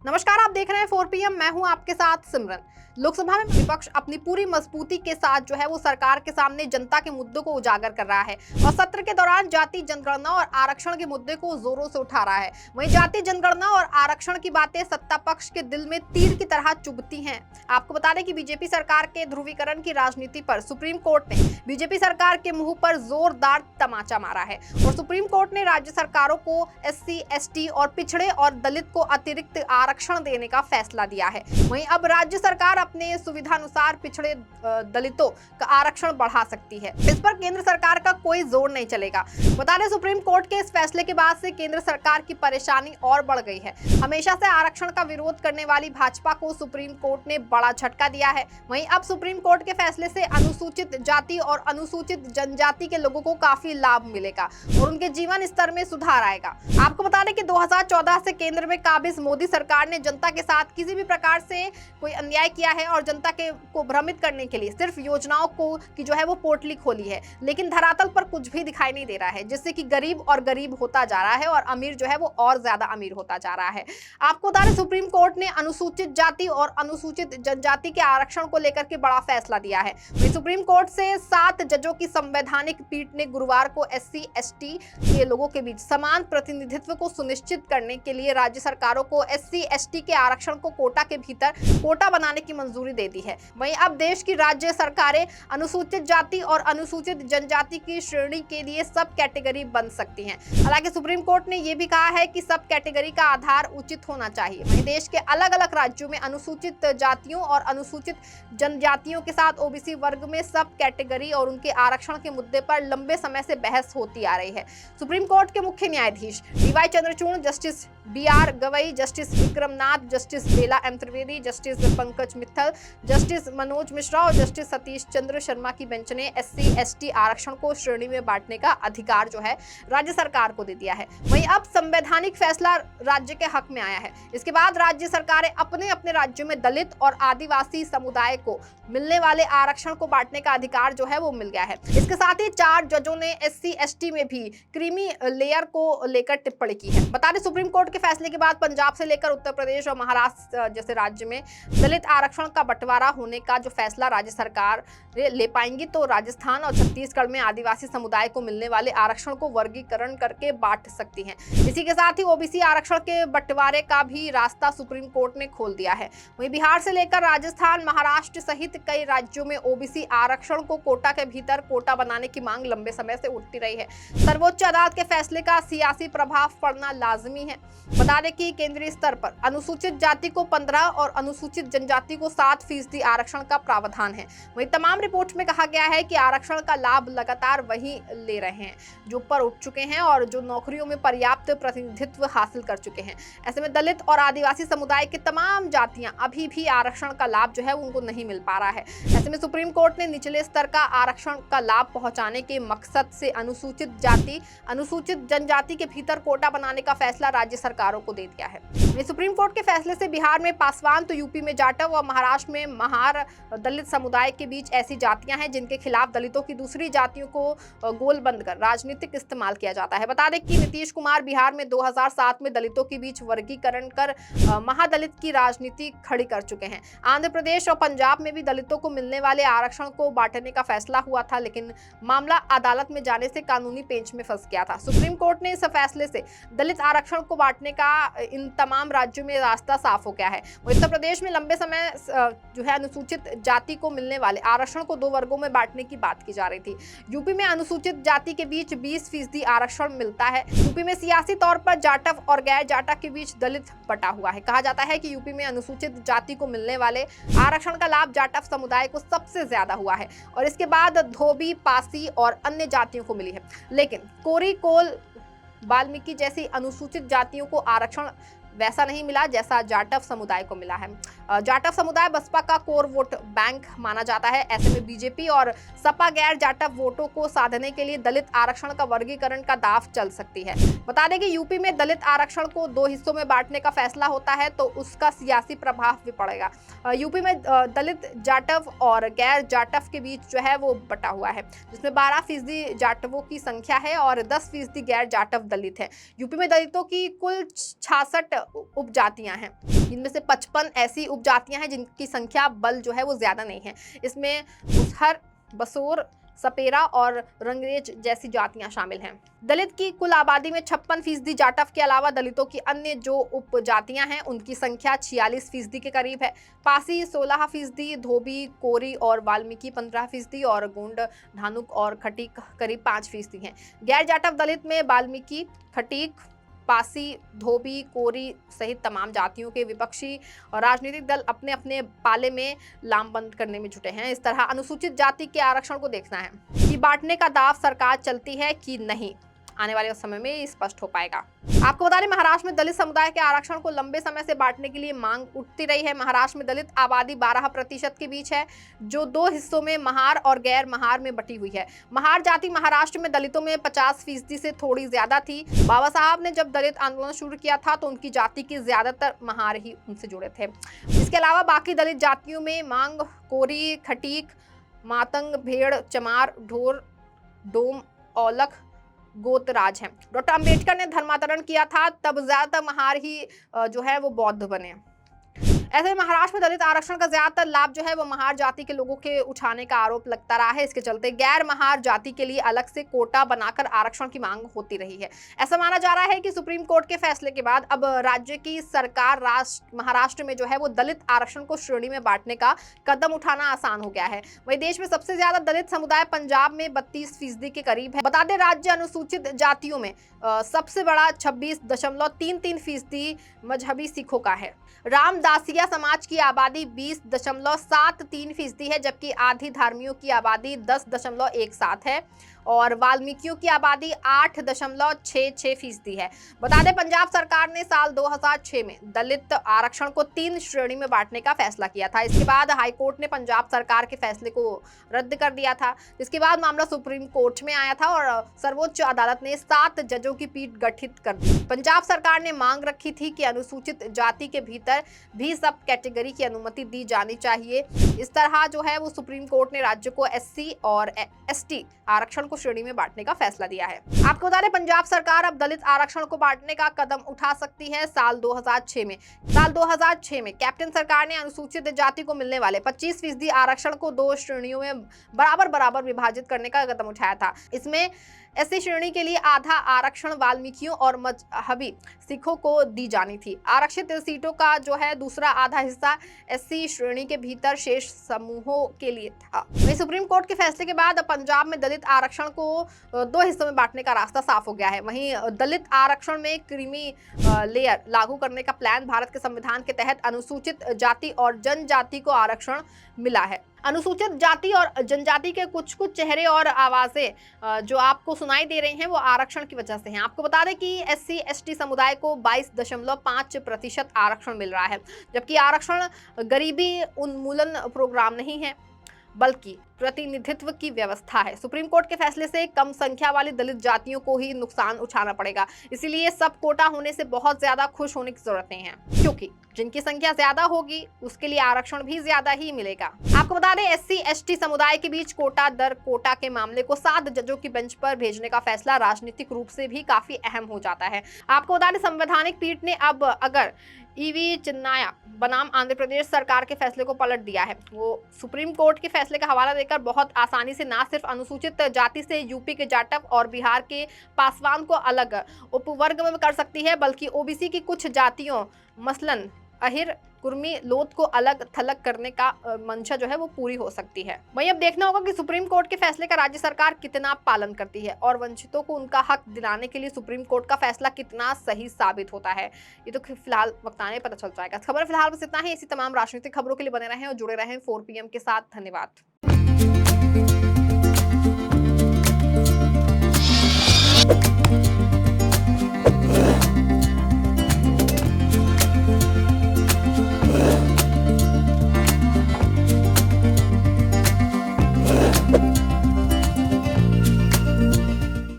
नमस्कार, आप देख रहे हैं 4 PM। मैं हूं आपके साथ सिमरन। लोकसभा में विपक्ष अपनी पूरी मजबूती के साथ जो है वो सरकार के सामने जनता के मुद्दों को उजागर कर रहा है और सत्र के दौरान जाति जनगणना और आरक्षण के मुद्दे को जोरों से उठा रहा है। वहीं जाति जनगणना और आरक्षण की बातें सत्ता पक्ष के दिल में तीर की तरह चुभती हैं। आपको बता दें कि बीजेपी सरकार के ध्रुवीकरण की राजनीति पर सुप्रीम कोर्ट ने बीजेपी सरकार के मुंह पर जोरदार तमाचा मारा है और सुप्रीम कोर्ट ने राज्य सरकारों को SC, ST और पिछड़े और दलित को अतिरिक्त आरक्षण देने का फैसला दिया है। वहीं अब राज्य सरकार अपने सुविधानुसार पिछड़े दलितों का आरक्षण बढ़ा सकती है। इस पर केंद्र सरकार का कोई जोर नहीं चलेगा। बता दें, सुप्रीम कोर्ट के इस फैसले के बाद से केंद्र सरकार की परेशानी और बढ़ गई है। हमेशा से आरक्षण का विरोध करने वाली भाजपा को सुप्रीम कोर्ट ने बड़ा झटका दिया है। वहीं अब सुप्रीम कोर्ट के फैसले से अनुसूचित जाति और अनुसूचित जनजाति के लोगों को काफी लाभ मिलेगा और उनके जीवन स्तर में सुधार आएगा। आपको बता दें कि 2014 से केंद्र में काबिज मोदी सरकार ने जनता के साथ किसी भी प्रकार से कोई अन्याय किया है और जनता को भ्रमित करने के लिए सिर्फ योजनाओं की जो है वो पोटली खोली है, लेकिन धरातल पर कुछ भी दिखाई नहीं दे रहा है, जिससे कि गरीब और गरीब होता जा रहा है और अमीर जो है वो और ज्यादा अमीर होता जा रहा है। आपको बता दें, सुप्रीम कोर्ट ने अनुसूचित जाति और अनुसूचित जनजाति के आरक्षण को लेकर के बड़ा फैसला दिया है। सुप्रीम कोर्ट से 7 जजों की संवैधानिक पीठ ने गुरुवार को SC, ST के लोगों के बीच समान प्रतिनिधित्व को सुनिश्चित करने के लिए राज्य सरकारों को SC, ST के आरक्षण को कोटा के भीतर कोटा बनाने की मंजूरी दे दी है। वहीं अब देश की राज्य सरकारें अनुसूचित जाति और अनुसूचित जनजाति की श्रेणी के लिए सब कैटेगरी बन सकती हैं। हालांकि सुप्रीम कोर्ट ने यह भी कहा है कि सब कैटेगरी का आधार उचित होना चाहिए। वहीं देश के अलग अलग राज्यों में अनुसूचित जातियों और अनुसूचित जनजातियों के साथ OBC वर्ग में सब कैटेगरी और उनके आरक्षण के मुद्दे पर लंबे समय से बहस होती आ रही है। सुप्रीम कोर्ट के मुख्य न्यायाधीश DY Chandrachud, justice BR Gavai, justice Vikramnath, justice Bela M Trivedi, justice Pankaj Mittal, justice Manoj Mishra और जस्टिस सतीश चंद्र शर्मा की बेंच ने SC, ST आरक्षण को श्रेणी में बांटने का अधिकार जो है राज्य सरकार को दे दिया है। वहीं अब संवैधानिक फैसला राज्य के हक में आया है। इसके बाद राज्य सरकारें अपने अपने राज्यों में दलित और आदिवासी समुदाय को मिलने वाले आरक्षण को बांटने का अधिकार जो है वो मिल गया है। इसके साथ ही 4 जजों ने SC, ST में भी क्रीमी लेयर को लेकर टिप्पणी की है। बता दें, सुप्रीम कोर्ट के फैसले के बाद पंजाब से लेकर उत्तर प्रदेश और महाराष्ट्र जैसे राज्य में दलित आरक्षण का बंटवारा होने का जो फैसला राज्य सरकार ले पाएंगी, तो राजस्थान और छत्तीसगढ़ में आदिवासी समुदाय को मिलने वाले आरक्षण को वर्गीकरण करके बांट सकती हैं। इसी के साथ ही OBC आरक्षण के बंटवारे का भी रास्ता सुप्रीम कोर्ट ने खोल दिया है। वहीं बिहार से लेकर राजस्थान, महाराष्ट्र सहित कई राज्यों में OBC आरक्षण को कोटा के भीतर कोटा बनाने की मांग लंबे समय से उठती रही है। सर्वोच्च अदालत के फैसले का सियासी प्रभाव पड़ना लाजमी है। बता दें कि केंद्रीय स्तर पर अनुसूचित जाति को 15 और अनुसूचित जनजाति को 7% आरक्षण का प्रावधान है। वहीं तमाम रिपोर्ट में कहा गया है कि आरक्षण का लाभ लगातार वही ले रहे हैं जो ऊपर उठ चुके हैं और जो नौकरियों में पर्याप्त प्रतिनिधित्व हासिल कर चुके हैं। ऐसे में दलित और आदिवासी समुदाय की तमाम जातियां अभी भी आरक्षण का लाभ जो है उनको नहीं मिल पा रहा है। ऐसे में सुप्रीम कोर्ट ने निचले स्तर का आरक्षण का लाभ पहुंचाने के मकसद से अनुसूचित जाति, अनुसूचित जनजाति के भीतर कोटा बनाने का फैसला राज्य सरकारों को दे दिया है। सुप्रीम कोर्ट के फैसले से बिहार में पासवान, तो यूपी में जाटव और महाराष्ट्र में महार दलित समुदाय के बीच ऐसी जातियां हैं जिनके खिलाफ दलितों की दूसरी जातियों को गोल बंद कर राजनीतिक इस्तेमाल किया जाता है। बता दें कि नीतीश कुमार बिहार में 2007 में दलितों के बीच वर्गीकरण कर महादलित की राजनीति खड़ी कर चुके हैं। आंध्र प्रदेश और पंजाब में भी दलितों को मिलने वाले आरक्षण को बांटने का फैसला हुआ था, लेकिन मामला अदालत में जाने से कानूनी पेंच में फंस गया था। सुप्रीम कोर्ट ने इस फैसले से दलित आरक्षण को बांटने का इन तमाम राज्यों में रास्ता साफ हो गया है। उत्तर प्रदेश में लंबे समय जो है अनुसूचित जाति को मिलने वाले आरक्षण को 2 वर्गों में बांटने की बात की जा रही थी। यूपी में अनुसूचित जाति के बीच 20% आरक्षण मिलता है। यूपी में सियासी तौर पर जाटव और गैर जाटव के बीच दलित बटा हुआ है। कहा जाता है कि यूपी में अनुसूचित जाति को मिलने वाले आरक्षण का लाभ जाटव समुदाय को सबसे ज्यादा हुआ है और इसके बाद धोबी, पासी और अन्य जातियों को मिली है। लेकिन कोरी, कोल, वाल्मीकि जैसी अनुसूचित जातियों को आरक्षण वैसा नहीं मिला जैसा जाटव समुदाय को मिला है। जाटव समुदाय बसपा का कोर वोट बैंक माना जाता है। ऐसे में बीजेपी और सपा गैर जाटव वोटों को साधने के लिए दलित आरक्षण का वर्गीकरण का दाव चल सकती है। बता दें कि यूपी में दलित आरक्षण को 2 हिस्सों में बांटने का फैसला होता है तो उसका सियासी प्रभाव भी पड़ेगा। यूपी में दलित, जाटव और गैर जाटव के बीच जो है वो बटा हुआ है, जिसमें 12% जाटवों की संख्या है और 10% गैर जाटव दलित है। यूपी में दलितों की कुल 66 उपजातियां हैं। इनमें से 55 ऐसी उपजातियां हैं जिनकी संख्या बल जो है वो ज्यादा नहीं है। इसमें मुसहर, बसोर, सपेरा और रंगरेज जैसी जातियां शामिल हैं। दलित की कुल आबादी में 56% जाटव के अलावा दलितों की अन्य जो उपजातियां हैं उनकी संख्या 46% के करीब है। पासी 16%, धोबी, कोरी और वाल्मीकि 15% और गोंड, धानुक और खटीक करीब 5% हैं। गैर जाटव दलित में वाल्मीकि, खटीक, पासी, धोबी, कोरी सहित तमाम जातियों के विपक्षी और राजनीतिक दल अपने अपने पाले में लामबंद करने में जुटे हैं। इस तरह अनुसूचित जाति के आरक्षण को देखना है कि बांटने का दाव सरकार चलती है कि नहीं, आने वाले समय में स्पष्ट हो पाएगा। आपको बता दें, महाराष्ट्र में दलित समुदाय के आरक्षण को लंबे समय से बांटने के लिए मांग उठती रही है। महाराष्ट्र में दलित आबादी 12% के बीच है, जो 2 हिस्सों में महार और गैर महार में बटी हुई है। महार जाति महाराष्ट्र में दलितों में 50% से थोड़ी ज्यादा थी। बाबा साहब ने जब दलित आंदोलन शुरू किया था तो उनकी जाति के ज्यादातर महार ही उनसे जुड़े थे। इसके अलावा बाकी दलित जातियों में मांग, कोरी, खटीक, मातंग, भेड़, चमार, ढोर, डोम, औलख, गोतराज हैं। डॉक्टर अंबेडकर ने धर्मांतरण किया था, तब ज्यादातर महार ही जो है वो बौद्ध बने। ऐसे महाराष्ट्र में दलित आरक्षण का ज्यादातर लाभ जो है वो महार जाति के लोगों के उठाने का आरोप लगता रहा है। इसके चलते गैर महार जाति के लिए अलग से कोटा बनाकर आरक्षण की मांग होती रही है। ऐसा माना जा रहा है कि सुप्रीम कोर्ट के फैसले के बाद अब राज्य की सरकार महाराष्ट्र में जो है वो दलित आरक्षण को श्रेणी में बांटने का कदम उठाना आसान हो गया है। वहीं देश में सबसे ज्यादा दलित समुदाय पंजाब में 32% के करीब है। बता दें, राज्य अनुसूचित जातियों में सबसे बड़ा 26.33% मजहबी सिखों का है। रामदासिया समाज की आबादी 20.73% है, जबकि आधी धार्मियों की आबादी 10.17 है और वाल्मीकियों की आबादी 8.66% है। बता दें, पंजाब सरकार ने साल 2006 में दलित आरक्षण को 3 श्रेणी में बांटने का फैसला किया था। इसके बाद हाईकोर्ट ने पंजाब सरकार के फैसले को रद्द कर दिया था। इसके बाद मामला सुप्रीम कोर्ट में आया था और सर्वोच्च अदालत ने 7 जजों की पीठ गठित कर दी। पंजाब सरकार ने मांग रखी थी कि अनुसूचित जाति के भीतर भी सब कैटेगरी की अनुमति दी जानी चाहिए। इस तरह जो है वो सुप्रीम कोर्ट ने राज्य को SC और ST आरक्षण को श्रेणी में बांटने का फैसला दिया है। आपको बता दें, पंजाब सरकार अब दलित आरक्षण को बांटने का कदम उठा सकती है। साल 2006 में कैप्टन सरकार ने अनुसूचित जाति को मिलने वाले 25% आरक्षण को 2 श्रेणियों में बराबर विभाजित करने का कदम उठाया था। इसमें SC श्रेणी के लिए आधा आरक्षण वाल्मीकियों और मजहबी सिखों को दी जानी थी। आरक्षित सीटों का जो है दूसरा आधा हिस्सा SC श्रेणी के भीतर शेष समूहों के लिए था। वहीं सुप्रीम कोर्ट के फैसले के बाद पंजाब में दलित आरक्षण को 2 हिस्सों में बांटने का रास्ता साफ हो गया है। वहीं दलित आरक्षण में क्रीमी लेयर लागू करने का प्लान भारत के संविधान के तहत अनुसूचित जाति और जनजाति को आरक्षण मिला है। अनुसूचित जाति और जनजाति के कुछ चेहरे और आवाजें जो आपको सुनाई दे रही हैं वो आरक्षण की वजह से हैं। आपको बता दें कि SC ST समुदाय को 22.5% आरक्षण मिल रहा है, जबकि आरक्षण गरीबी उन्मूलन प्रोग्राम नहीं है बल्कि प्रतिनिधित्व की व्यवस्था है। सुप्रीम कोर्ट के फैसले से कम संख्या वाली दलित जातियों को ही नुकसान उठाना पड़ेगा। इसीलिए सब कोटा होने से बहुत ज्यादा खुश होने की जरूरत नहीं है, क्योंकि जिनकी संख्या ज्यादा होगी उसके लिए आरक्षण भी ज्यादा ही मिलेगा। आपको बता दें, SC ST समुदाय के बीच कोटा दर कोटा के मामले को 7 जजों की बेंच पर भेजने का फैसला राजनीतिक रूप से भी काफी अहम हो जाता है। आपको बता दें, संवैधानिक पीठ ने अब अगर EV चिन्नाया बनाम आंध्र प्रदेश सरकार के फैसले को पलट दिया है। वो सुप्रीम कोर्ट के फैसले का हवाला देकर बहुत आसानी से ना सिर्फ अनुसूचित जाति से यूपी के जाटव और बिहार के पासवान को अलग उपवर्ग में कर सकती है, बल्कि OBC की कुछ जातियों मसलन अहिर, कुर्मी, लोथ को अलग थलग करने का मंशा जो है वो पूरी हो सकती है। वहीं अब देखना होगा कि सुप्रीम कोर्ट के फैसले का राज्य सरकार कितना पालन करती है और वंचितों को उनका हक दिलाने के लिए सुप्रीम कोर्ट का फैसला कितना सही साबित होता है। ये तो फिलहाल वक्त आने पता चल जाएगा। खबर फिलहाल बस इतना ही। इसी तमाम राजनीतिक खबरों के लिए बने रहें और जुड़े रहें 4 PM के साथ। धन्यवाद।